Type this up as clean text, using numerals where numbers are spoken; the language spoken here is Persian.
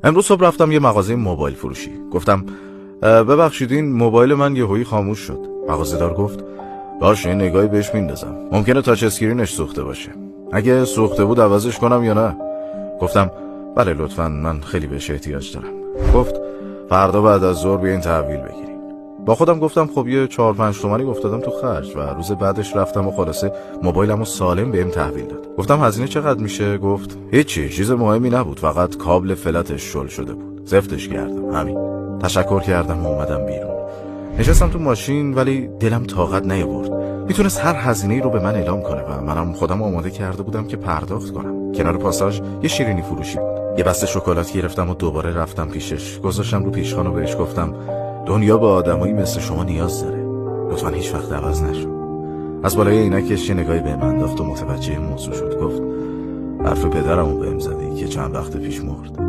امروز صبح رفتم یه مغازه موبایل فروشی. گفتم ببخشید این موبایل من یهویی خاموش شد. مغازه‌دار گفت باشه این نگاهی بهش میندازم. ممکنه تاچ اسکرینش سوخته باشه. اگه سوخته بود عوضش کنم یا نه؟ گفتم بله لطفاً من خیلی بهش احتیاج دارم. گفت فردا بعد از ظهر بیاین تحویل بگیرین. با خودم گفتم خب یه 4-5 تومانی افتادم تو خرج و روز بعدش رفتم و خلاصه موبایلمو سالم بهم تحویل داد. گفتم هزینه چقدر میشه؟ گفت هیچی، چیز مهمی نبود، فقط کابل فلتش شل شده بود. زفتش کردم، همین. تشکر کردم و اومدم بیرون. نشستم تو ماشین ولی دلم طاقت نیاورد. میتونست هر هزینه‌ای رو به من اعلام کنه و منم خودم آماده کرده بودم که پرداخت کنم. کنار پاساژ یه شیرینی فروشی بود. یه بسته شکلات گرفتم و دوباره رفتم پیشش. گذاشتم رو پیشخوان و بهش گفتم دنیا به آدمایی مثل شما نیاز داره. لطفاً هیچ وقت عوض نشو. از بالای عینکش یه نگاهی به من انداخت و متوجه موضوع شد. گفت حرف پدرمو بهم زدی که چند وقت پیش مرد.